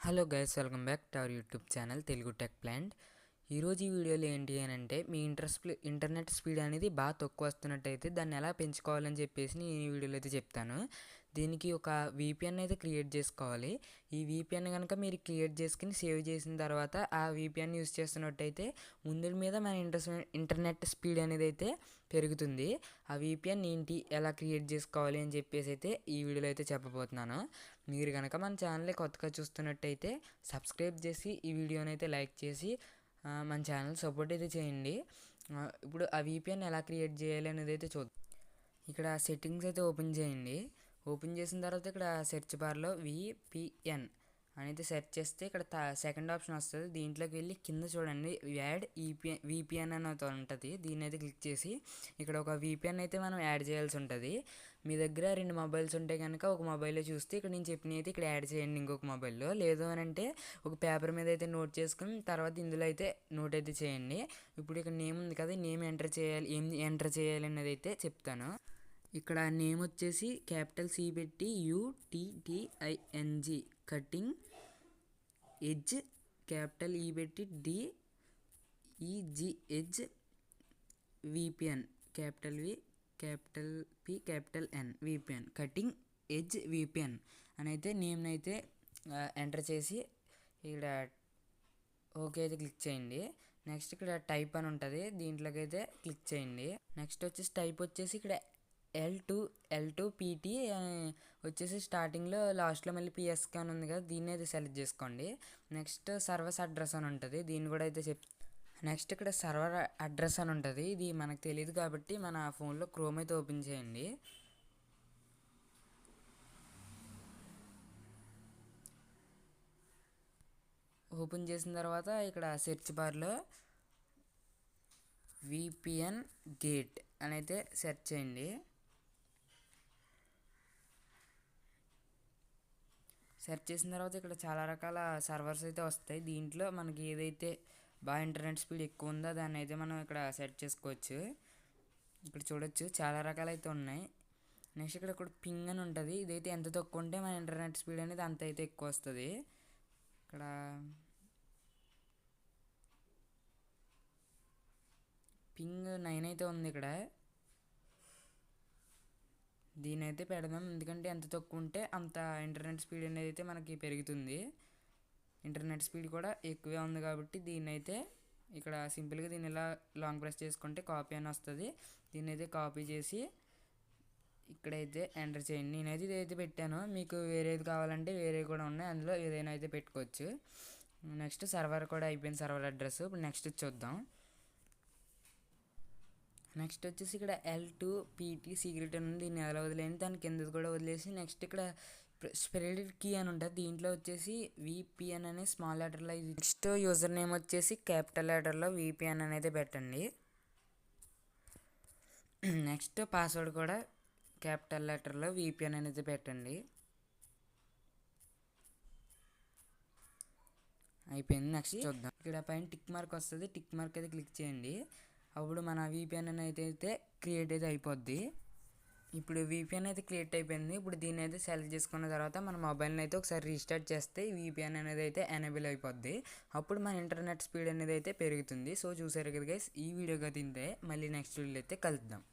Hello guys, welcome back to our YouTube channel Telugu tech plant. ఈరోజు ఈ వీడియోలో ఏంటి అని అంటే, మీ ఇంటర్నెట్ స్పీడ్ అనేది బాగా తక్కువ వస్తున్నట్టయితే దాన్ని ఎలా పెంచుకోవాలని చెప్పేసి నేను ఈ వీడియోలో అయితే చెప్తాను. దీనికి ఒక VPN అయితే క్రియేట్ చేసుకోవాలి. ఈ VPN కనుక మీరు క్రియేట్ చేసుకుని సేవ్ చేసిన తర్వాత ఆ VPN యూస్ చేస్తున్నట్టయితే ముందు మీద మన ఇంటర్నెట్ స్పీడ్ అనేది అయితే పెరుగుతుంది. ఆ VPN ఏంటి, ఎలా క్రియేట్ చేసుకోవాలి అని చెప్పేసి అయితే ఈ వీడియోలో అయితే చెప్పబోతున్నాను. మీరు కనుక మన ఛానల్ని కొత్తగా చూస్తున్నట్టయితే సబ్స్క్రైబ్ చేసి ఈ వీడియోని అయితే లైక్ చేసి మన ఛానల్ సపోర్ట్ అయితే చేయండి. ఇప్పుడు ఆ VPN ఎలా క్రియేట్ చేయాలి అనేది అయితే చూద్దాం. ఇక్కడ సెట్టింగ్స్ అయితే ఓపెన్ చేయండి. ఓపెన్ చేసిన తర్వాత ఇక్కడ సెర్చ్ బార్లో VPN అనేది సెర్చ్ చేస్తే ఇక్కడ సెకండ్ ఆప్షన్ వస్తుంది. దీంట్లోకి వెళ్ళి కింద చూడండి, యాడ్ VPN అని ఉంటుంది. దీన్ని అయితే క్లిక్ చేసి ఇక్కడ ఒక VPN అయితే మనం యాడ్ చేయాల్సి ఉంటుంది. మీ దగ్గర 2 మొబైల్స్ ఉంటే కనుక ఒక మొబైల్లో చూస్తే ఇక్కడ నేను చెప్పినవి అయితే ఇక్కడ యాడ్ చేయండి ఇంకొక మొబైల్లో. లేదు అని అంటే ఒక పేపర్ మీద అయితే నోట్ చేసుకుని తర్వాత ఇందులో అయితే నోట్ అయితే చేయండి. ఇప్పుడు ఇక్కడ నేమ్ ఉంది కదా, నేమ్ ఎంటర్ చేయాలి. ఏం ఎంటర్ చేయాలి అనేది అయితే చెప్తాను. ఇక్కడ నేమ్ వచ్చేసి క్యాపిటల్ C పెట్టి UTTING cutting edge, capital E పెట్టి DEG edge, VPN capital V capital P capital N VPN cutting edge VPN అని అయితే నేమ్ని అయితే ఎంటర్ చేసి ఇక్కడ ఓకే అయితే క్లిక్ చేయండి. నెక్స్ట్ ఇక్కడ టైప్ అని ఉంటుంది, దీంట్లోకి అయితే క్లిక్ చేయండి. నెక్స్ట్ వచ్చేసి టైప్ వచ్చేసి ఇక్కడ L2PT వచ్చేసి స్టార్టింగ్లో లాస్ట్లో మళ్ళీ PSK అని ఉంది కదా, దీన్ని అయితే సెలెక్ట్ చేసుకోండి. నెక్స్ట్ సర్వర్ అడ్రస్ అని ఉంటుంది, దీన్ని కూడా అయితే నెక్స్ట్ ఇక్కడ సర్వర్ అడ్రస్ అని ఉంటుంది. ఇది మనకు తెలియదు కాబట్టి మన ఫోన్లో క్రోమ్ అయితే ఓపెన్ చేయండి. ఓపెన్ చేసిన తర్వాత ఇక్కడ సెర్చ్ బార్లో VPN గేట్ అని అయితే సెర్చ్ చేయండి. సెర్చ్ చేసిన తర్వాత ఇక్కడ చాలా రకాల సర్వర్స్ అయితే వస్తాయి. దీంట్లో మనకి ఏదైతే బాగా ఇంటర్నెట్ స్పీడ్ ఎక్కువ ఉందో దాన్ని అయితే మనం ఇక్కడ సెట్ చేసుకోవచ్చు. ఇక్కడ చూడొచ్చు చాలా రకాలు అయితే ఉన్నాయి. నెక్స్ట్ ఇక్కడ పింగ్ అని ఉంటుంది. ఇదైతే ఎంత తక్కువ ఉంటే మన ఇంటర్నెట్ స్పీడ్ అనేది అంత అయితే ఎక్కువ వస్తుంది. ఇక్కడ పింగ్ 9 అయితే ఉంది. ఇక్కడ దీని అయితే పెడదాం, ఎందుకంటే ఎంత తక్కువ ఉంటే అంత ఇంటర్నెట్ స్పీడ్ అనేది అయితే మనకి పెరుగుతుంది. ఇంటర్నెట్ స్పీడ్ కూడా ఎక్కువే ఉంది కాబట్టి దీన్ని అయితే ఇక్కడ సింపుల్గా దీన్ని ఇలా లాంగ్ ప్రెస్ చేసుకుంటే కాపీ అని వస్తుంది. దీన్ని అయితే కాపీ చేసి ఇక్కడైతే ఎంటర్ చేయండి. నేనైతే ఇదైతే పెట్టాను, మీకు వేరేది కావాలంటే వేరే కూడా ఉన్నాయి, అందులో ఏదైనా అయితే పెట్టుకోవచ్చు. నెక్స్ట్ సర్వర్ కూడా అయిపోయింది, సర్వర్ అడ్రస్. ఇప్పుడు నెక్స్ట్ చూద్దాం. నెక్స్ట్ వచ్చేసి ఇక్కడ L2PT సీక్రెట్ అని ఉంది, దీన్ని ఎలా వదిలేయండి. దాని కిందది కూడా వదిలేసి నెక్స్ట్ ఇక్కడ స్ప్రెడ్ కీ అని ఉంటుంది. దీంట్లో వచ్చేసి VPN అనే స్మాల్ లెటర్లో, నెక్స్ట్ యూజర్ నేమ్ వచ్చేసి క్యాపిటల్ లెటర్లో VPN అనేది పెట్టండి. నెక్స్ట్ పాస్వర్డ్ కూడా క్యాపిటల్ లెటర్లో VPN అనేది పెట్టండి. అయిపోయింది. నెక్స్ట్ చూద్దాం. ఇక్కడ పైన టిక్ మార్క్ వస్తుంది, టిక్ మార్క్ అయితే క్లిక్ చేయండి. అప్పుడు మన VPN అయితే క్రియేట్ అయితే అయిపోద్ది. ఇప్పుడు VPN అయితే క్రియేట్ అయిపోయింది. ఇప్పుడు దీన్ని అయితే సెలెక్ట్ చేసుకున్న తర్వాత మన మొబైల్ని అయితే ఒకసారి రీస్టార్ట్ చేస్తే VPN అనేది అయితే ఎనేబుల్ అయిపోద్ది. అప్పుడు మన ఇంటర్నెట్ స్పీడ్ అనేది అయితే పెరుగుతుంది. సో చూసారు కదా గైస్, ఈ వీడియో తింటే మళ్ళీ నెక్స్ట్ వీడియో అయితే కలుద్దాం.